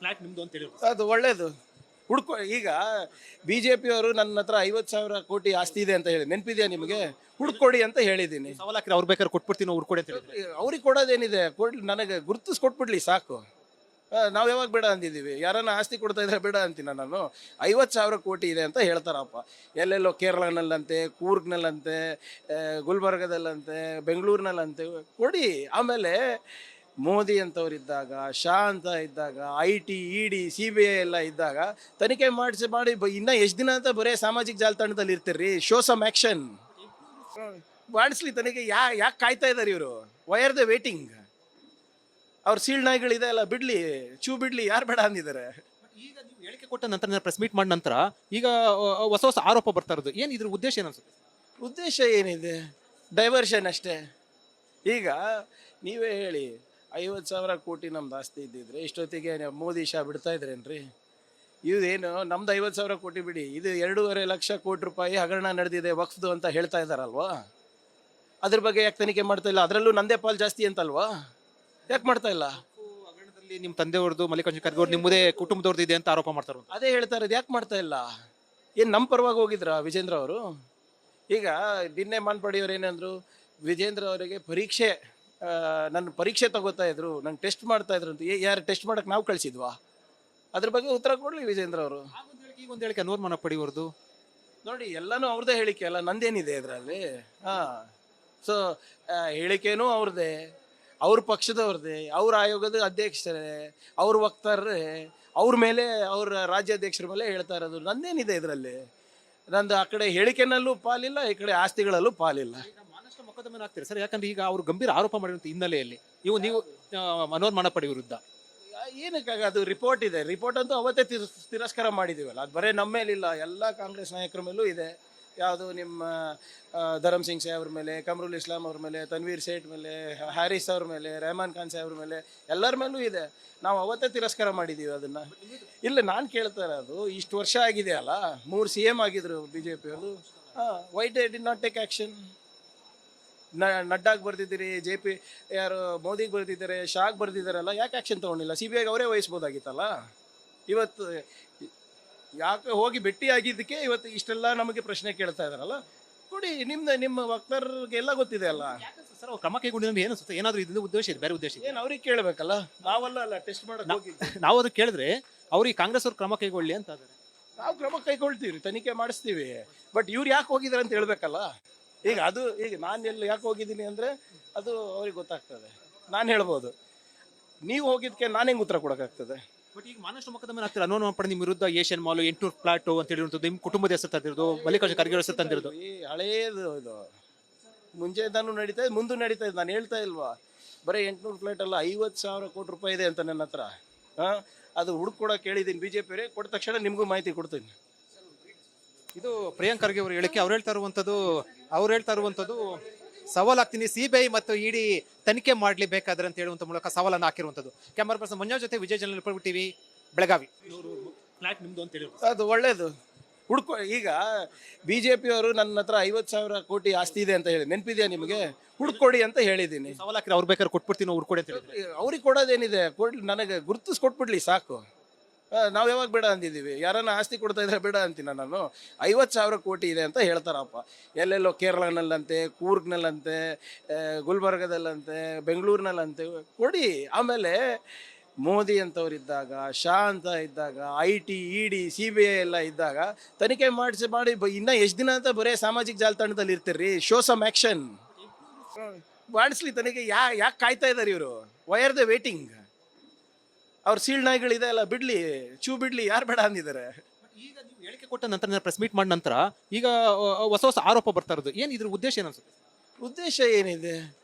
Flat ನಿಮ್ದು ಅಂತ ಹೇಳಿ ಅದು ಒಳ್ಳೇದು. ಈಗ ಬಿಜೆಪಿಯವರು ನನ್ನ ಹತ್ರ 50,000 ಕೋಟಿ ಆಸ್ತಿ ಇದೆ ಅಂತ ಹೇಳಿ ನೆನಪಿದೆಯಾ ನಿಮಗೆ? ಹುಡ್ಕೊಡಿ ಅಂತ ಹೇಳಿದ್ದೀನಿ. ಸವಾಲ್ ಹಾಕಿದ್ರೆ ಅವ್ರು ಬೇಕಾದ್ರೆ ಕೊಟ್ಬಿಡ್ತೀನಿ ಉರ್ಕೊಡಿ ಅಂತ ಹೇಳಿದ್ರೆ ಅವ್ರಿಗೆ ಕೊಡೋದೇನಿದೆ, ಕೊಡ್ಲಿ, ನನಗೆ ಗುರುತಿಸ್ ಕೊಟ್ಬಿಡ್ಲಿ ಸಾಕು. ನಾವು ಯಾವಾಗ ಬೇಡ ಅಂದಿದ್ದೀವಿ? ಯಾರನ್ನ ಆಸ್ತಿ ಕೊಡ್ತಾ ಇದ್ರೆ ಬೇಡ ಅಂತೀನ ನಾನು? 50,000 ಕೋಟಿ ಇದೆ ಅಂತ ಹೇಳ್ತಾರಪ್ಪ. ಎಲ್ಲೆಲ್ಲೋ ಕೇರಳನಲ್ಲಂತೆ, ಕೂರ್ಗ್ನಲ್ಲಂತೆ, ಗುಲ್ಬರ್ಗದಲ್ಲಂತೆ, ಬೆಂಗಳೂರಿನಲ್ಲಂತೆ ಕೊಡಿ. ಆಮೇಲೆ ಮೋದಿ ಅಂತವ್ರಿದ್ದಾಗ, ಶಾ ಅಂತ ಇದ್ದಾಗ, IT, ED, CBI ಎಲ್ಲ ಇದ್ದಾಗ ತನಿಖೆ ಮಾಡಿ ಇನ್ನೂ ಎಷ್ಟು ದಿನ ಅಂತ ಬರೀ ಸಾಮಾಜಿಕ ಜಾಲತಾಣದಲ್ಲಿ ಇರ್ತೀರಿ? ಶೋ ಸಮ್ ಆ್ಯಕ್ಷನ್ ಮಾಡಿಸ್ಲಿ ತನಿಖೆ. ಯಾಕೆ ಕಾಯ್ತಾ ಇದ್ದಾರೆ ಇವರು? Why are the waiting? ಅವ್ರ ಸೀಳ್ ನಾಯಿಗಳಿದೆ ಅಲ್ಲ, ಬಿಡ್ಲಿ, ಬಿಡ್ಲಿ, ಯಾರು ಬೇಡ ಅಂದಿದ್ದಾರೆ? ಈಗ ನೀವು ಹೇಳಿಕೆ ಕೊಟ್ಟ ನಂತರ ಪ್ರೆಸ್ ಮೀಟ್ ಮಾಡಿದ ನಂತರ ಈಗ ಹೊಸ ಹೊಸ ಆರೋಪ ಬರ್ತಾ ಇರೋದು ಏನು ಇದ್ರ ಉದ್ದೇಶ ಏನು ಅನ್ಸುತ್ತೆ? ಉದ್ದೇಶ ಏನಿದೆ? ಡೈವರ್ಷನ್ ಅಷ್ಟೇ. ಈಗ ನೀವೇ ಹೇಳಿ, 50,000 ಕೋಟಿ ನಮ್ದು ಆಸ್ತಿ ಇದ್ದಿದ್ರೆ ಇಷ್ಟೊತ್ತಿಗೆ ಮೋದಿ ಶಾ ಬಿಡ್ತಾ ಇದ್ರೇನ್ರಿ? ಇದೇನು ನಮ್ದು 50,000 ಕೋಟಿ ಬಿಡಿ, ಇದು 2.5 ಲಕ್ಷ ಕೋಟಿ ರೂಪಾಯಿ ಹಗರಣ ನಡೆದಿದೆ ವಕ್ಫ್ದು ಅಂತ ಹೇಳ್ತಾ ಇದ್ದಾರಲ್ವಾ? ಅದ್ರ ಬಗ್ಗೆ ಯಾಕೆ ತನಿಖೆ ಮಾಡ್ತಾ ಇಲ್ಲ? ಅದರಲ್ಲೂ ನಂದೇ ಪಾಲ್ ಜಾಸ್ತಿ ಅಂತಲ್ವಾ? ಯಾಕೆ ಮಾಡ್ತಾ ಇಲ್ಲ? ಹಗರಣದಲ್ಲಿ ನಿಮ್ಮ ತಂದೆಯವ್ರದ್ದು, ಮಲ್ಲಿಕಾರ್ಜುನ ಖರ್ಗೆ ಅವ್ರು, ನಿಮ್ಮದೇ ಕುಟುಂಬದವ್ರದ್ದು ಇದೆ ಅಂತ ಆರೋಪ ಮಾಡ್ತಾರೆ. ಅದೇ ಹೇಳ್ತಾ ಇರೋದು, ಯಾಕೆ ಮಾಡ್ತಾ ಇಲ್ಲ? ಏನು ನಮ್ಮ ಪರವಾಗಿ ಹೋಗಿದ್ರಾ ವಿಜೇಂದ್ರ ಅವರು? ಈಗ ನಿನ್ನೆ ಮಾನ್ಪಡಿಯವ್ರು ಏನಂದ್ರು, ವಿಜೇಂದ್ರ ಅವರಿಗೆ ಪರೀಕ್ಷೆ, ನನ್ನ ಪರೀಕ್ಷೆ ತಗೋತಾ ಇದ್ರು, ನಂಗೆ ಟೆಸ್ಟ್ ಮಾಡ್ತಾ ಇದ್ರು ಅಂತ. ಯಾರು ಟೆಸ್ಟ್ ಮಾಡಕ್ಕೆ ನಾವು ಕಳಿಸಿದ್ವಾ? ಅದ್ರ ಬಗ್ಗೆ ಉತ್ತರ ಕೊಡಲಿ ವಿಜೇಂದ್ರ ಅವರು. ಈಗ ಒಂದು ಹೇಳಿಕೆ ಅನ್ವರ್ ಮನಪಡಿಯವ್ರದ್ದು ನೋಡಿ, ಎಲ್ಲನೂ ಅವ್ರದ್ದೇ ಹೇಳಿಕೆ ಅಲ್ಲ, ನಂದೇನಿದೆ ಇದರಲ್ಲಿ? ಸೊ ಹೇಳಿಕೆನೂ ಅವ್ರದ್ದೇ, ಅವ್ರ ಪಕ್ಷದವ್ರದ್ದೇ, ಅವ್ರ ಆಯೋಗದ ಅಧ್ಯಕ್ಷರೇ, ಅವ್ರ ವಕ್ತಾರರೇ, ಅವ್ರ ಮೇಲೆ, ಅವ್ರ ರಾಜ್ಯಾಧ್ಯಕ್ಷರ ಮೇಲೆ ಹೇಳ್ತಾ ಇರೋದು. ನಂದೇನಿದೆ ಇದರಲ್ಲಿ? ನಂದು ಆ ಕಡೆ ಹೇಳಿಕೆನಲ್ಲೂ ಪಾಲಿಲ್ಲ, ಈ ಕಡೆ ಆಸ್ತಿಗಳಲ್ಲೂ ಪಾಲಿಲ್ಲ. ಮಾನಷ್ಟ ಮೊಕದ್ದಮೆ ಆಗ್ತೀರಿ ಸರ್? ಯಾಕಂದ್ರೆ ಈಗ ಅವರು ಗಂಭೀರ ಆರೋಪ ಮಾಡಿರುವಂತ ಹಿನ್ನೆಲೆಯಲ್ಲಿ ನೀವು ಅನ್ವರ್ ಮನಪಡಿ ವಿರುದ್ಧ ಏನಕ್ಕಾಗ? ಅದು ರಿಪೋರ್ಟ್ ಇದೆ. ರಿಪೋರ್ಟ್ ಅಂತೂ ಅವತ್ತೇ ತಿರಸ್ಕಾರ ಮಾಡಿದೀವಲ್ಲ. ಅದು ಬರೀ ನಮ್ಮ ಮೇಲಿಲ್ಲ, ಎಲ್ಲ ಕಾಂಗ್ರೆಸ್ ನಾಯಕರ ಮೇಲೂ ಇದೆ. ಯಾವುದು ನಿಮ್ಮ ಧರಮ್ ಸಿಂಗ್ ಸಾಹೇಬ್ರ ಮೇಲೆ, ಕಮರುಲ್ ಇಸ್ಲಾಂ ಅವ್ರ ಮೇಲೆ, ತನ್ವೀರ್ ಸೇಠ್ ಮೇಲೆ, ಹ್ಯಾರಿಸ್ ಅವ್ರ ಮೇಲೆ, ರೆಹಮಾನ್ ಖಾನ್ ಸಾಹೇಬ್ರ ಮೇಲೆ, ಎಲ್ಲರ ಮೇಲೂ ಇದೆ. ನಾವು ಅವತ್ತೇ ತಿರಸ್ಕಾರ ಮಾಡಿದ್ದೀವಿ ಅದನ್ನು. ಇಲ್ಲ, ನಾನು ಕೇಳ್ತಾ ಇರೋದು, ಇಷ್ಟು ವರ್ಷ ಆಗಿದೆ ಅಲ್ಲ, 3 CM ಆಗಿದ್ರು BJP-ಯವರು. Why they did not take action? ನಡ್ಡಾಗ್ ಬರ್ತಿದ್ದೀರಿ, JP ಯಾರು ಮೋದಿಗೆ ಬರ್ತಿದ್ದಾರೆ, ಶಾಗ್ ಬರ್ತಿದ್ದಾರಲ್ಲ, ಯಾಕೆ ಆ್ಯಕ್ಷನ್ ತೊಗೊಂಡಿಲ್ಲ? CBIಗೆ ಅವರೇ ವಹಿಸ್ಬೋದಾಗಿತ್ತಲ್ಲ. ಇವತ್ತು ಯಾಕೆ ಹೋಗಿ ಭೇಟಿ ಆಗಿದ್ದಕ್ಕೆ ಇವತ್ತು ಇಷ್ಟೆಲ್ಲ ನಮಗೆ ಪ್ರಶ್ನೆ ಕೇಳ್ತಾ ಇದಾರಲ್ಲ? ಕೊಡಿ, ನಿಮ್ಮ ವಕ್ತಾರರಿಗೆಲ್ಲ ಗೊತ್ತಿದೆ ಅಲ್ಲ. ಸರ್ ಅವ್ರು ಕ್ರಮ ಕೈಗೊಂಡಿದ್ರೆ ಏನು ಅನ್ಸುತ್ತೆ? ಏನಾದರೂ ಇದರಿಂದ ಉದ್ದೇಶ ಇದೆ, ಬೇರೆ ಉದ್ದೇಶ ಇದೆ? ಏನು ಅವ್ರಿಗೆ ಕೇಳಬೇಕಲ್ಲ, ನಾವಲ್ಲ ಟೆಸ್ಟ್ ಮಾಡಕ್ಕೆ ಹೋಗಿ. ನಾವು ಅದಕ್ಕೆ ಕೇಳಿದ್ರೆ ಅವ್ರಿಗೆ ಕಾಂಗ್ರೆಸ್ ಅವ್ರು ಕ್ರಮ ಕೈಗೊಳ್ಳಿ ಅಂತ ಇದ್ದಾರೆ. ನಾವು ಕ್ರಮ ಕೈಗೊಳ್ತೀವಿ, ತನಿಖೆ ಮಾಡಿಸ್ತೀವಿ. ಬಟ್ ಇವ್ರು ಯಾಕೆ ಹೋಗಿದ್ದಾರೆ ಅಂತ ಹೇಳ್ಬೇಕಲ್ಲ. ಈಗ ನಾನು ಎಲ್ಲಿ ಯಾಕೆ ಹೋಗಿದ್ದೀನಿ ಅಂದರೆ ಅದು ಅವ್ರಿಗೆ ಗೊತ್ತಾಗ್ತದೆ. ನಾನು ಹೇಳ್ಬೋದು, ನೀವು ಹೋಗಿದ್ದಕ್ಕೆ ನಾನು ಹೆಂಗೆ ಉತ್ತರ ಕೊಡೋಕ್ಕಾಗ್ತದೆ? ಬಟ್ ಈಗ ಮಾನಷ್ಟ ಮೊಕದ್ದಮೆ ಆಗ್ತಾರೆ. ಅನುಮಾನ ಮಾಡಿ ನಿಮ್ಮ ವಿರುದ್ಧ ಏಷ್ಯನ್ ಮಾಲ್, 800 ಫ್ಲಾಟ್ ಅಂತ ಹೇಳಿರುವಂಥದ್ದು, ನಿಮ್ಮ ಕುಟುಂಬದ ಹೆಸರು ತಂದಿರೋದು, ಮಲ್ಲಿಕಾರ್ಜುನ ಖರ್ಗೆ ಹೆಸರು ತಂದಿರೋದು. ಈ ಹಳೇದು ಇದು ಮುಂಚೆದಾನು ನಡೀತಾ ಇದೆ, ಮುಂದೆ ನಡೀತಾ ಇದೆ. ನಾನು ಹೇಳ್ತಾ ಇಲ್ವಾ, ಬರೀ 800 ಫ್ಲಾಟ್ ಅಲ್ಲ, 50,000 ಕೋಟಿ ರೂಪಾಯಿ ಇದೆ ಅಂತ ನನ್ನ ಹತ್ರ. ಅದು ಹುಡುಕೊಡಕ್ಕೆ ಹೇಳಿದ್ದೀನಿ BJP-ಅವರೇ. ಕೊಟ್ಟ ತಕ್ಷಣ ನಿಮಗೂ ಮಾಹಿತಿ ಕೊಡ್ತೀನಿ. ಇದು ಪ್ರಿಯಾಂಕ್ ಖರ್ಗೆ ಅವರು ಹೇಳಿಕೆ. ಅವ್ರು ಹೇಳ್ತಾ ಇರುವಂಥದ್ದು ಸವಾಲ್ ಆಗ್ತೀನಿ, CBI ಮತ್ತು ED ತನಿಖೆ ಮಾಡಲಿ ಬೇಕಾದ್ರೆ ಅಂತ ಹೇಳುವಂಥ ಮೂಲಕ ಸವಾಲನ್ನು ಹಾಕಿರುವಂಥದ್ದು. ಕ್ಯಾಮರಾ ಪರ್ಸನ್ ಮಂಜು ಜೊತೆ Vijay general republic TV, Belagavi. Flat ನಿಮ್ದು ಅಂತ ಹೇಳಿ ಅದು ಒಳ್ಳೇದು. ಈಗ BJP-ಯವರು ನನ್ನ ಹತ್ರ 50,000 ಕೋಟಿ ಆಸ್ತಿ ಇದೆ ಅಂತ ಹೇಳಿ ನೆನಪಿದೆಯಾ ನಿಮಗೆ? ಹುಡ್ಕೊಡಿ ಅಂತ ಹೇಳಿದ್ದೀನಿ. ಸವಾಲ್ ಹಾಕಿದ್ರೆ ಅವ್ರು ಬೇಕಾದ್ರೆ ಕೊಟ್ಬಿಡ್ತೀನಿ ಉರ್ಕೊಡಿ ಅಂತ ಹೇಳಿದ್ರೆ ಅವ್ರಿಗೆ ಕೊಡೋದೇನಿದೆ? ಕೊಡ್ಲಿ, ನನಗೆ ಗುರುತಿಸ್ ಕೊಟ್ಬಿಡ್ಲಿ ಸಾಕು. ನಾವು ಯಾವಾಗ ಬೇಡ ಅಂದಿದ್ದೀವಿ? ಯಾರನ್ನ ಆಸ್ತಿ ಕೊಡ್ತಾ ಇದ್ರೆ ಬೇಡ ಅಂತೀನ ನಾನು? 50,000 ಕೋಟಿ ಇದೆ ಅಂತ ಹೇಳ್ತಾರಪ್ಪ. ಎಲ್ಲೆಲ್ಲೋ ಕೇರಳನಲ್ಲಂತೆ, ಕೂರ್ಗ್ನಲ್ಲಂತೆ, ಗುಲ್ಬರ್ಗದಲ್ಲಂತೆ, ಬೆಂಗಳೂರಿನಲ್ಲಂತೆ ಕೊಡಿ. ಆಮೇಲೆ ಮೋದಿ ಅಂತವ್ರಿದ್ದಾಗ, ಶಾ ಅಂತ ಇದ್ದಾಗ, IT, ED, CBI ಎಲ್ಲ ಇದ್ದಾಗ ತನಿಖೆ ಮಾಡಿ ಇನ್ನೂ ಎಷ್ಟು ದಿನ ಅಂತ ಬರೀ ಸಾಮಾಜಿಕ ಜಾಲತಾಣದಲ್ಲಿ ಇರ್ತೀರಿ? ಶೋ ಸಮ್ ಆ್ಯಕ್ಷನ್ ಮಾಡಿಸ್ಲಿ ತನಿಖೆ. ಯಾಕೆ ಕಾಯ್ತಾ ಇದ್ದಾರೆ ಇವರು? Why are the waiting? ಅವ್ರ ಸೀಳ್ ನಾಯಿಗಳಿದೆ ಅಲ್ಲ, ಬಿಡ್ಲಿ, ಬಿಡ್ಲಿ, ಯಾರು ಬೇಡ ಅಂದಿದ್ದಾರೆ? ಈಗ ನೀವು ಹೇಳಿಕೆ ಕೊಟ್ಟ ನಂತರ ಪ್ರೆಸ್ ಮೀಟ್ ಮಾಡಿದ ನಂತರ ಈಗ ಹೊಸ ಹೊಸ ಆರೋಪ ಬರ್ತಾ ಇರೋದು ಏನು ಇದ್ರ ಉದ್ದೇಶ ಏನು ಅನ್ಸುತ್ತೆ? ಉದ್ದೇಶ ಏನಿದೆ?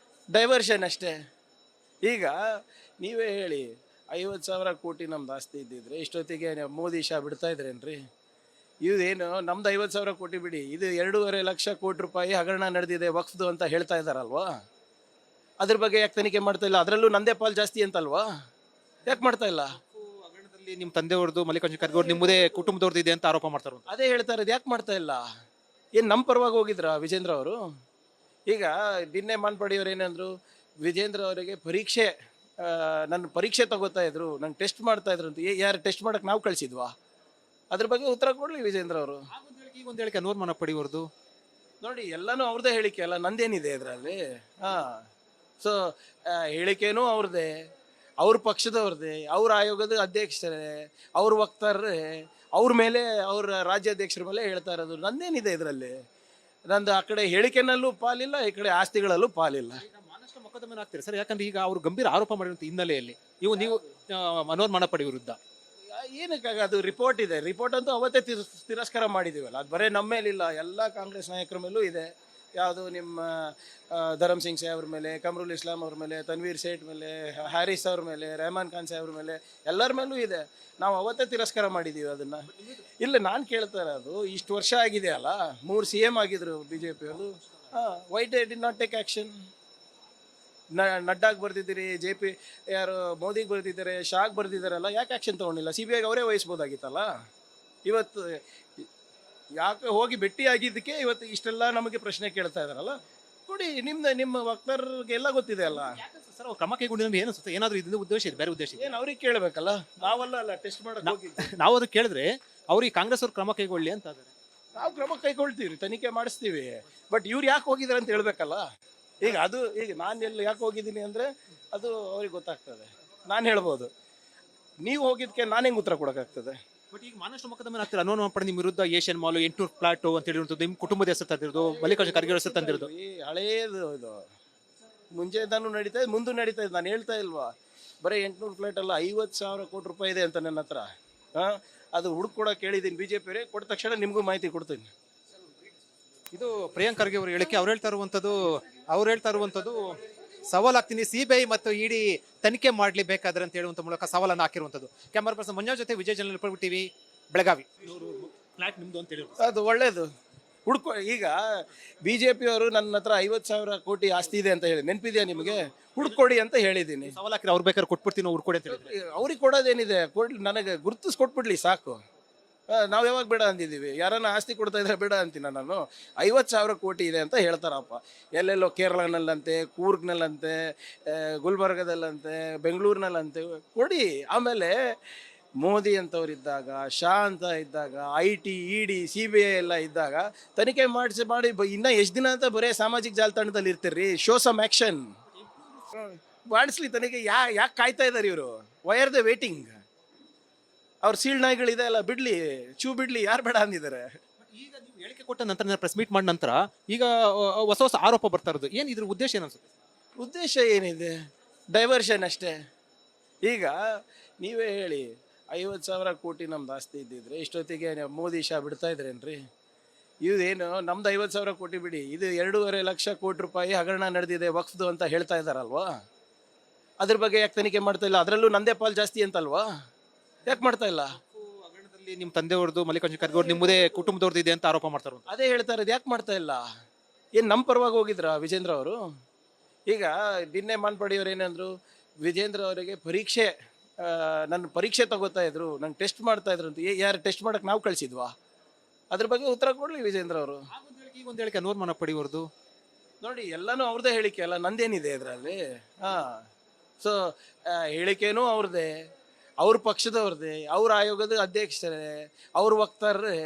ಡೈವರ್ಷನ್ ಅಷ್ಟೇ. ಈಗ ನೀವೇ ಹೇಳಿ, 50,000 ಕೋಟಿ ನಮ್ದು ಆಸ್ತಿ ಇದ್ದಿದ್ರೆ ಇಷ್ಟೊತ್ತಿಗೆ ಮೋದಿ ಶಾ ಬಿಡ್ತಾ ಇದ್ರೇನ್ರಿ? ಇದೇನು ನಮ್ದು 50,000 ಕೋಟಿ ಬಿಡಿ, ಇದು 2.5 ಲಕ್ಷ ಕೋಟಿ ರೂಪಾಯಿ ಹಗರಣ ನಡೆದಿದೆ ವಕ್ಫ್ದು ಅಂತ ಹೇಳ್ತಾ ಇದ್ದಾರಲ್ವಾ? ಅದ್ರ ಬಗ್ಗೆ ಯಾಕೆ ತನಿಖೆ ಮಾಡ್ತಾ ಇಲ್ಲ? ಅದರಲ್ಲೂ ನಂದೇ ಪಾಲ್ ಜಾಸ್ತಿ ಅಂತಲ್ವಾ? ಯಾಕೆ ಮಾಡ್ತಾ ಇಲ್ಲ? ಹಗರಣದಲ್ಲಿ ನಿಮ್ಮ ತಂದೆಯವ್ರದ್ದು, ಮಲ್ಲಿಕಾರ್ಜುನ ಖರ್ಗೆ ಅವ್ರು, ನಿಮ್ಮದೇ ಕುಟುಂಬದವ್ರದ್ದು ಇದೆ ಅಂತ ಆರೋಪ ಮಾಡ್ತಾರೆ. ಅದೇ ಹೇಳ್ತಾ ಇರೋದು, ಯಾಕೆ ಮಾಡ್ತಾ ಇಲ್ಲ? ಏನು ನಮ್ಮ ಪರವಾಗಿ ಹೋಗಿದ್ರಾ ವಿಜೇಂದ್ರ ಅವರು? ಈಗ ನಿನ್ನೆ ಮಾನ್ಪಡಿಯವ್ರು ಏನಂದ್ರು, ವಿಜೇಂದ್ರ ಅವರಿಗೆ ಪರೀಕ್ಷೆ, ನನ್ನ ಪರೀಕ್ಷೆ ತಗೋತಾ ಇದ್ರು, ನಂಗೆ ಟೆಸ್ಟ್ ಮಾಡ್ತಾ ಇದ್ರು ಅಂತ ಯಾರು ಟೆಸ್ಟ್ ಮಾಡಕ್ಕೆ ನಾವು ಕಳಿಸಿದ್ವಾ? ಅದ್ರ ಬಗ್ಗೆ ಉತ್ತರ ಕೊಡಲಿ ವಿಜೇಂದ್ರ ಅವರು. ಈಗ ಒಂದು ಹೇಳಿಕೆ ಅನ್ವರ್ ಮನಪ್ಪಡಿ ಅವ್ರದ್ದು. ನೋಡಿ, ಎಲ್ಲನೂ ಅವ್ರದ್ದೇ ಹೇಳಿಕೆ ಅಲ್ಲ, ನಂದೇನಿದೆ ಇದರಲ್ಲಿ. ಸೊ ಹೇಳಿಕೆನೂ ಅವ್ರದ್ದೇ, ಅವ್ರ ಪಕ್ಷದವ್ರದ್ದೇ, ಅವ್ರ ಆಯೋಗದ ಅಧ್ಯಕ್ಷರೇ, ಅವ್ರ ವಕ್ತಾರರೇ, ಅವ್ರ ಮೇಲೆ, ಅವ್ರ ರಾಜ್ಯಾಧ್ಯಕ್ಷರ ಮೇಲೆ ಹೇಳ್ತಾ ಇರೋದು. ನಂದೇನಿದೆ ಇದರಲ್ಲಿ? ನಂದು ಆ ಕಡೆ ಹೇಳಿಕೆನಲ್ಲೂ ಪಾಲಿಲ್ಲ, ಈ ಕಡೆ ಆಸ್ತಿಗಳಲ್ಲೂ ಪಾಲಿಲ್ಲ. ಮಾನಷ್ಟ ಮೊಕದ್ದಮೆ ಆಗ್ತೀರಿ ಸರ್, ಯಾಕಂದ್ರೆ ಈಗ ಅವರು ಗಂಭೀರ ಆರೋಪ ಮಾಡಿರುವಂತ ಹಿನ್ನೆಲೆಯಲ್ಲಿ ನೀವು ಅನ್ವರ್ ಮನಪ್ಪಡಿ ವಿರುದ್ಧ ಏನಕ್ಕಾಗ ಅದು ರಿಪೋರ್ಟ್ ಇದೆ. ರಿಪೋರ್ಟ್ ಅಂತೂ ಅವತ್ತೇ ತಿರಸ್ಕಾರ ಮಾಡಿದೀವಲ್ಲ, ಅದು ಬರೀ ನಮ್ಮ ಮೇಲಿಲ್ಲ, ಎಲ್ಲ ಕಾಂಗ್ರೆಸ್ ನಾಯಕರ ಮೇಲೂ ಇದೆ. ಯಾವುದು ನಿಮ್ಮ ಧರಮ್ ಸಿಂಗ್ ಸಾಹೇಬ್ರ ಮೇಲೆ, ಕಮರುಲ್ ಇಸ್ಲಾಂ ಅವ್ರ ಮೇಲೆ, ತನ್ವೀರ್ ಸೇಠ್ ಮೇಲೆ, ಹ್ಯಾರಿಸ್ ಅವ್ರ ಮೇಲೆ, ರೆಹಮಾನ್ ಖಾನ್ ಸಾಹೇಬ್ರ ಮೇಲೆ, ಎಲ್ಲರ ಮೇಲೂ ಇದೆ. ನಾವು ಅವತ್ತೇ ತಿರಸ್ಕಾರ ಮಾಡಿದ್ದೀವಿ ಅದನ್ನು. ಇಲ್ಲ, ನಾನು ಕೇಳ್ತಾ ಇರೋದು, ಇಷ್ಟು ವರ್ಷ ಆಗಿದೆ ಅಲ್ಲ, 3 CM ಆಗಿದ್ರು BJP ಅವರು. Why they did not take action? ನಡ್ಡಾಗ್ ಬರ್ತಿದ್ದೀರಿ, JP ಯಾರು ಮೋದಿಗೆ ಬರ್ತಿದ್ದಾರೆ, ಶಾಗ್ ಬರ್ತಿದ್ದಾರಲ್ಲ, ಯಾಕೆ ಆ್ಯಕ್ಷನ್ ತೊಗೊಂಡಿಲ್ಲ? CBI ಅವರೇ ವಹಿಸ್ಬೋದಾಗಿತ್ತಲ್ಲ. ಇವತ್ತು ಯಾಕೆ ಹೋಗಿ ಭೇಟಿ ಆಗಿದ್ದಕ್ಕೆ ಇವತ್ತು ಇಷ್ಟೆಲ್ಲ ನಮಗೆ ಪ್ರಶ್ನೆ ಕೇಳ್ತಾ ಇದಾರಲ್ಲ. ಕೊಡಿ, ನಿಮ್ಮ ವಕ್ತಾರರಿಗೆಲ್ಲ ಗೊತ್ತಿದೆ ಅಲ್ಲ. ಸರ್ ಅವ್ರು ಕ್ರಮ ಕೈಗೊಂಡಿದ್ರೆ ಏನು ಅನ್ಸುತ್ತೆ? ಏನಾದ್ರು ಇದರಿಂದ ಉದ್ದೇಶ ಇದೆ, ಬೇರೆ ಉದ್ದೇಶ ಇದೆ? ಏನು ಅವ್ರಿಗೆ ಕೇಳಬೇಕಲ್ಲ, ನಾವಲ್ಲ ಟೆಸ್ಟ್ ಮಾಡಕ್ಕೆ ಹೋಗಿ. ನಾವು ಅದಕ್ಕೆ ಕೇಳಿದ್ರೆ ಅವ್ರಿಗೆ ಕಾಂಗ್ರೆಸ್ ಅವ್ರು ಕ್ರಮ ಕೈಗೊಳ್ಳಿ ಅಂತ ಇದ್ದಾರೆ. ನಾವು ಕ್ರಮ ಕೈಗೊಳ್ತೀವಿ, ತನಿಖೆ ಮಾಡಿಸ್ತೀವಿ. ಬಟ್ ಇವ್ರು ಯಾಕೆ ಹೋಗಿದ್ದಾರೆ ಅಂತ ಹೇಳ್ಬೇಕಲ್ಲ. ಈಗ ನಾನು ಎಲ್ಲಿ ಯಾಕೆ ಹೋಗಿದ್ದೀನಿ ಅಂದರೆ ಅದು ಅವ್ರಿಗೆ ಗೊತ್ತಾಗ್ತದೆ. ನಾನು ಹೇಳ್ಬೋದು, ನೀವು ಹೋಗಿದ್ದಕ್ಕೆ ನಾನು ಹೆಂಗೆ ಉತ್ತರ ಕೊಡೋಕ್ಕಾಗ್ತದೆ? ಬಟ್ ಈಗ ಮಾನಷ್ಟ ಮೊಕದ್ದಮೆ ಆಗ್ತಾರೆ. ಅನ್ವರ್ ಮನಪ್ಪಡಿ ನಿಮ್ಮ ವಿರುದ್ಧ ಏಷ್ಯನ್ ಮಾಲ್ 800 ಫ್ಲಾಟ್ ಅಂತ ಹೇಳಿರುವಂಥದ್ದು, ನಿಮ್ಮ ಕುಟುಂಬದ ಹೆಸರು ತಂದಿರೋದು, ಮಲ್ಲಿಕಾರ್ಜುನ ಖರ್ಗೆ ಹೆಸರು ತಂದಿರೋದು. ಈ ಹಳೇದು ಇದು ಮುಂಚೆದಾನು ನಡೀತಾ ಇದೆ, ಮುಂದೆ ನಡೀತಾ ಇದೆ. ನಾನು ಹೇಳ್ತಾ ಇಲ್ವಾ, ಬರೀ 800 ಫ್ಲಾಟ್ ಅಲ್ಲ, 50,000 ಕೋಟಿ ರೂಪಾಯಿ ಇದೆ ಅಂತ ನನ್ನ ಹತ್ರ. ಅದು ಹುಡುಕೊಡಕ್ಕೆ ಹೇಳಿದ್ದೀನಿ BJP ಅವರೇ, ಕೊಟ್ಟ ತಕ್ಷಣ ನಿಮಗೂ ಮಾಹಿತಿ ಕೊಡ್ತೀನಿ. ಇದು ಪ್ರಿಯಾಂಕ್ ಖರ್ಗೆ ಅವರು ಹೇಳಿಕೆ. ಅವ್ರು ಹೇಳ್ತಾ ಇರುವಂಥದ್ದು ಸವಾಲಾಗ್ತೀನಿ, CBI ಮತ್ತು ಇಡಿ ತನಿಖೆ ಮಾಡಲಿ ಬೇಕಾದ್ರೆ ಅಂತ ಹೇಳುವಂಥ ಮೂಲಕ ಸವಾಲನ್ನು ಹಾಕಿರುವಂಥದ್ದು. ಕ್ಯಾಮರಾ ಪರ್ಸನ್ ಮಂಜು ಜೊತೆ Vijay general republic TV, Belagavi. Flat ನಿಮ್ದು ಅಂತ ಹೇಳಿ ಅದು ಒಳ್ಳೇದು. ಈಗ BJP ಅವರು ನನ್ನ ಹತ್ರ 50,000 ಕೋಟಿ ಆಸ್ತಿ ಇದೆ ಅಂತ ಹೇಳಿ, ನೆನಪಿದೆಯಾ ನಿಮಗೆ? ಹುಡ್ಕೊಡಿ ಅಂತ ಹೇಳಿದ್ದೀನಿ. ಸವಾಲ್ ಹಾಕಿದ್ರೆ ಅವ್ರು ಬೇಕಾದ್ರೆ ಕೊಟ್ಬಿಡ್ತೀನಿ, ನಾವು ಹುಡ್ಕೊಡಿ ಅಂತ ಹೇಳಿದ್ರೆ ಅವ್ರಿಗೆ ಕೊಡೋದೇನಿದೆ, ನನಗೆ ಗುರುತಿಸ್ಕೊಟ್ಬಿಡ್ಲಿ ಸಾಕು. ನಾವು ಯಾವಾಗ ಬೇಡ ಅಂದಿದ್ದೀವಿ? ಯಾರನ್ನ ಆಸ್ತಿ ಕೊಡ್ತಾ ಇದ್ರೆ ಬೇಡ ಅಂತೀನ ನಾನು? 50,000 ಕೋಟಿ ಇದೆ ಅಂತ ಹೇಳ್ತಾರಪ್ಪ. ಎಲ್ಲೆಲ್ಲೋ ಕೇರಳನಲ್ಲಂತೆ, ಕೂರ್ಗ್ನಲ್ಲಂತೆ, ಗುಲ್ಬರ್ಗದಲ್ಲಂತೆ, ಬೆಂಗಳೂರಿನಲ್ಲಂತೆ. ಕೊಡಿ. ಆಮೇಲೆ ಮೋದಿ ಅಂತವ್ರಿದ್ದಾಗ, ಶಾ ಅಂತ ಇದ್ದಾಗ, IT, ED, CBI ಎಲ್ಲ ಇದ್ದಾಗ ತನಿಖೆ ಮಾಡಿ ಇನ್ನೂ ಎಷ್ಟು ದಿನ ಅಂತ ಬರೀ ಸಾಮಾಜಿಕ ಜಾಲತಾಣದಲ್ಲಿ ಇರ್ತೀರಿ? ಶೋ ಸಮ್ ಆ್ಯಕ್ಷನ್ ಮಾಡಿಸ್ಲಿ ತನಿಖೆ. ಯಾಕೆ ಕಾಯ್ತಾ ಇದ್ದಾರೆ ಇವರು? Why are the waiting? ಅವ್ರ ಸೀಳ್ ನಾಯಿಗಳಿದೆ ಅಲ್ಲ, ಬಿಡ್ಲಿ, ಯಾರು ಬೇಡ ಅಂದಿದ್ದಾರೆ? ಈಗ ನೀವು ಹೇಳಿಕೆ ಕೊಟ್ಟ ನಂತರ, ಪ್ರೆಸ್ ಮೀಟ್ ಮಾಡಿದ ನಂತರ ಈಗ ಹೊಸ ಆರೋಪ ಬರ್ತಾ ಇರೋದು, ಏನು ಇದ್ರ ಉದ್ದೇಶ ಏನು ಅನ್ಸುತ್ತೆ? ಉದ್ದೇಶ ಏನಿದೆ? ಡೈವರ್ಷನ್ ಅಷ್ಟೇ. ಈಗ ನೀವೇ ಹೇಳಿ, 50,000 ಕೋಟಿ ನಮ್ದು ಆಸ್ತಿ ಇದ್ದಿದ್ರೆ ಇಷ್ಟೊತ್ತಿಗೆ ಮೋದಿ ಶಾ ಬಿಡ್ತಾ ಇದ್ರೇನ್ರಿ? ಇದೇನು ನಮ್ದು 50,000 ಕೋಟಿ ಬಿಡಿ, ಇದು 2.5 ಲಕ್ಷ ಕೋಟಿ ರೂಪಾಯಿ ಹಗರಣ ನಡೆದಿದೆ ವಕ್ಫ್ದು ಅಂತ ಹೇಳ್ತಾ ಇದ್ದಾರಲ್ವಾ? ಅದ್ರ ಬಗ್ಗೆ ಯಾಕೆ ತನಿಖೆ ಮಾಡ್ತಾ ಇಲ್ಲ? ಅದರಲ್ಲೂ ನಂದೇ ಪಾಲ್ ಜಾಸ್ತಿ ಅಂತಲ್ವಾ? ಯಾಕೆ ಮಾಡ್ತಾ ಇಲ್ಲ? ಹಗರಣದಲ್ಲಿ ನಿಮ್ಮ ತಂದೆಯವ್ರದ್ದು, ಮಲ್ಲಿಕಾರ್ಜುನ ಖರ್ಗೆ ಅವ್ರು, ನಿಮ್ಮದೇ ಕುಟುಂಬದವ್ರದ್ದು ಇದೆ ಅಂತ ಆರೋಪ ಮಾಡ್ತಾರೆ. ಅದೇ ಹೇಳ್ತಾ ಇರೋದು, ಯಾಕೆ ಮಾಡ್ತಾ ಇಲ್ಲ? ಏನು ನಮ್ಮ ಪರವಾಗಿ ಹೋಗಿದ್ರ ವಿಜೇಂದ್ರ ಅವರು? ಈಗ ನಿನ್ನೆ ಮಾನ್ಪಡಿಯವ್ರು ಏನಂದ್ರು, ವಿಜೇಂದ್ರ ಅವರಿಗೆ ನನ್ನ ಪರೀಕ್ಷೆ ತಗೋತಾ ಇದ್ರು, ನಂಗೆ ಟೆಸ್ಟ್ ಮಾಡ್ತಾ ಇದ್ರು ಅಂತ ಯಾರು ಟೆಸ್ಟ್ ಮಾಡಕ್ಕೆ ನಾವು ಕಳಿಸಿದ್ವಾ? ಅದ್ರ ಬಗ್ಗೆ ಉತ್ತರ ಕೊಡಲಿ ವಿಜೇಂದ್ರ ಅವರು. ಈಗ ಒಂದು ಹೇಳಿಕೆ ಅನ್ವರ್ ಮನಪ್ಪಡಿ ಅವ್ರದ್ದು. ನೋಡಿ, ಎಲ್ಲನೂ ಅವ್ರದ್ದೇ ಹೇಳಿಕೆ ಅಲ್ಲ, ನಂದೇನಿದೆ ಇದರಲ್ಲಿ. ಸೊ ಹೇಳಿಕೆನೂ ಅವ್ರದ್ದೇ, ಅವ್ರ ಪಕ್ಷದವ್ರದ್ದೇ, ಅವ್ರ ಆಯೋಗದ ಅಧ್ಯಕ್ಷರೇ, ಅವ್ರ ವಕ್ತಾರರೇ,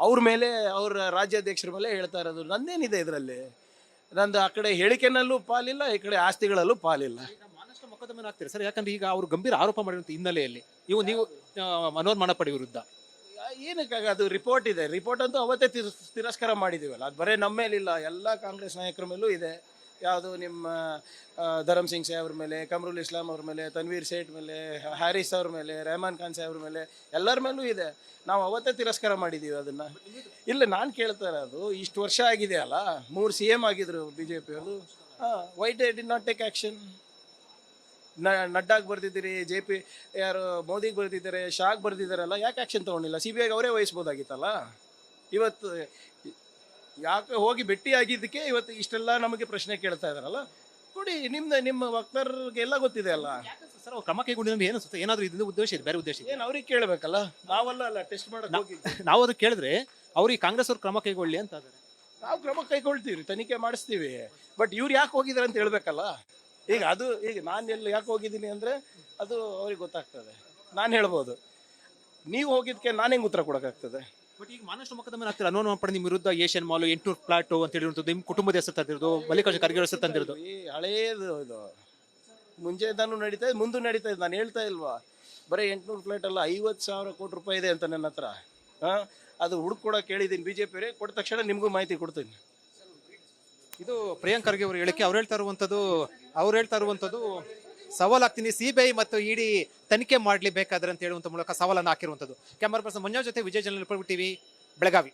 ಅವ್ರ ಮೇಲೆ, ಅವ್ರ ರಾಜ್ಯಾಧ್ಯಕ್ಷರ ಮೇಲೆ ಹೇಳ್ತಾ ಇರೋದು. ನಂದೇನಿದೆ ಇದರಲ್ಲಿ? ನಂದು ಆ ಕಡೆ ಹೇಳಿಕೆನಲ್ಲೂ ಪಾಲಿಲ್ಲ, ಈ ಕಡೆ ಆಸ್ತಿಗಳಲ್ಲೂ ಪಾಲಿಲ್ಲ. ಮಾನಷ್ಟ ಮೊಕದ್ದಮೆ ಆಗ್ತೀರಿ ಸರ್, ಯಾಕಂದ್ರೆ ಈಗ ಅವರು ಗಂಭೀರ ಆರೋಪ ಮಾಡಿರುವಂಥ ಹಿನ್ನೆಲೆಯಲ್ಲಿ ನೀವು ಅನ್ವರ್ ಮನಪ್ಪಡಿ ವಿರುದ್ಧ ಏನಕ್ಕಾಗ ಅದು ರಿಪೋರ್ಟ್ ಇದೆ. ರಿಪೋರ್ಟ್ ಅಂತೂ ಅವತ್ತೇ ತಿರಸ್ಕಾರ ಮಾಡಿದೀವಲ್ಲ, ಅದು ಬರೀ ನಮ್ಮ ಮೇಲಿಲ್ಲ, ಎಲ್ಲ ಕಾಂಗ್ರೆಸ್ ನಾಯಕರ ಮೇಲೂ ಇದೆ. ಯಾವುದು ನಿಮ್ಮ ಧರಮ್ ಸಿಂಗ್ ಸಾಹೇಬ್ರ ಮೇಲೆ, ಕಮರುಲ್ ಇಸ್ಲಾಂ ಅವ್ರ ಮೇಲೆ, ತನ್ವೀರ್ ಸೇಠ್ ಮೇಲೆ, ಹ್ಯಾರಿಸ್ ಅವ್ರ ಮೇಲೆ, ರೆಹಮಾನ್ ಖಾನ್ ಸಾಹೇಬ್ರ ಮೇಲೆ, ಎಲ್ಲರ ಮೇಲೂ ಇದೆ. ನಾವು ಅವತ್ತೇ ತಿರಸ್ಕಾರ ಮಾಡಿದ್ದೀವಿ ಅದನ್ನು. ಇಲ್ಲ, ನಾನು ಕೇಳ್ತಾ ಇರೋದು, ಇಷ್ಟು ವರ್ಷ ಆಗಿದೆ ಅಲ್ಲ, 3 CM ಆಗಿದ್ರು BJP ಅವರು. Why they did not take action? ನಡ್ಡಾಗ್ ಬರ್ತಿದ್ದೀರಿ, JP ಯಾರು ಮೋದಿಗೆ ಬರ್ತಿದ್ದಾರೆ, ಶಾಗ್ ಬರ್ತಿದ್ದಾರಲ್ಲ, ಯಾಕೆ ಆ್ಯಕ್ಷನ್ ತೊಗೊಂಡಿಲ್ಲ? CBI ಅವರೇ ವಹಿಸ್ಬೋದಾಗಿತ್ತಲ್ಲ. ಇವತ್ತು ಯಾಕೆ ಹೋಗಿ ಭೇಟಿ ಆಗಿದ್ದಕ್ಕೆ ಇವತ್ತು ಇಷ್ಟೆಲ್ಲ ನಮಗೆ ಪ್ರಶ್ನೆ ಕೇಳ್ತಾ ಇದಾರಲ್ಲ. ಕೊಡಿ, ನಿಮ್ಮ ವಕ್ತಾರರಿಗೆಲ್ಲ ಗೊತ್ತಿದೆ ಅಲ್ಲ. ಸರ್ ಅವ್ರು ಕ್ರಮ ಕೈಗೊಂಡಿದ್ರೆ ಏನು ಅನ್ಸುತ್ತೆ? ಏನಾದ್ರು ಇದರಿಂದ ಉದ್ದೇಶ ಇದೆ, ಬೇರೆ ಉದ್ದೇಶ ಇದೆ? ಏನು ಅವ್ರಿಗೆ ಕೇಳಬೇಕಲ್ಲ, ನಾವಲ್ಲ ಟೆಸ್ಟ್ ಮಾಡಕ್ಕೆ ಹೋಗಿ. ನಾವು ಅದಕ್ಕೆ ಕೇಳಿದ್ರೆ ಅವ್ರಿಗೆ ಕಾಂಗ್ರೆಸ್ ಅವ್ರು ಕ್ರಮ ಕೈಗೊಳ್ಳಿ ಅಂತ ಇದ್ದಾರೆ. ನಾವು ಕ್ರಮ ಕೈಗೊಳ್ತೀವಿ, ತನಿಖೆ ಮಾಡಿಸ್ತೀವಿ. ಬಟ್ ಇವ್ರು ಯಾಕೆ ಹೋಗಿದ್ದಾರೆ ಅಂತ ಹೇಳ್ಬೇಕಲ್ಲ. ಈಗ ಅದು ಈಗ ನಾನು ಎಲ್ಲಿ ಯಾಕೆ ಹೋಗಿದ್ದೀನಿ ಅಂದರೆ ಅದು ಅವ್ರಿಗೆ ಗೊತ್ತಾಗ್ತದೆ. ನಾನು ಹೇಳ್ಬೋದು, ನೀವು ಹೋಗಿದ್ದಕ್ಕೆ ನಾನು ಹೆಂಗೆ ಉತ್ತರ ಕೊಡೋಕ್ಕಾಗ್ತದೆ? ಬಟ್ ಈಗ ಮಾನಷ್ಟ ಮೊಕದ್ದಮೆ ಆಗ್ತಿಲ್ಲ ಅನುಮಾನ ಪಡೆ ನಿಮ್ಮ ವಿರುದ್ಧ ಏಷ್ಯನ್ ಮಾಲ್ 800 ಫ್ಲಾಟ್ ಅಂತ ಹೇಳಿರುವಂಥದ್ದು ನಿಮ್ಮ ಕುಟುಂಬದ ಹೆಸರು ತಂದಿರೋದು ಮಲ್ಲಿಕಾರ್ಜುನ ಖರ್ಗೆ ಹೆಸರು ತಂದಿರೋದು. ಈ ಹಳೇದು ಇದು ಮುಂಚೆದಾನು ನಡೀತಾ ಇದೆ, ಮುಂದೆ ನಡೀತಾ ಇದೆ. ನಾನು ಹೇಳ್ತಾ ಇಲ್ವಾ, ಬರೀ 800 ಫ್ಲೈಟ್ ಅಲ್ಲ, 50,000 ಕೋಟಿ ರೂಪಾಯಿ ಇದೆ ಅಂತ ನನ್ನ ಹತ್ರ. ಅದು ಹುಡುಕೊಡಕ್ಕೆ ಹೇಳಿದ್ದೀನಿ ಬಿ ಜೆ ಪಿ ಕೊಟ್ಟ ತಕ್ಷಣ ನಿಮಗೂ ಮಾಹಿತಿ ಕೊಡ್ತೀನಿ. ಇದು ಪ್ರಿಯಾಂಕ್ ಖರ್ಗೆ ಅವರು ಹೇಳಿಕೆ ಅವ್ರು ಹೇಳ್ತಾ ಇರುವಂಥದ್ದು ಸವಾಲಾಗ್ತೀನಿ ಸಿಬಿಐ ಮತ್ತು ಇಡಿ ತನಿಖೆ ಮಾಡಲಿ ಬೇಕಾದ್ರೆ ಅಂತ ಹೇಳುವಂಥ ಮೂಲಕ ಸವಾಲನ್ನು ಹಾಕಿರುವಂಥದ್ದು. ಕ್ಯಾಮರಾ ಪರ್ಸನ್ ಮಂಜು ಜೊತೆ ವಿಜಯ್ ಜನರಲ್ ಟಿವಿ ಬೆಳಗಾವಿ.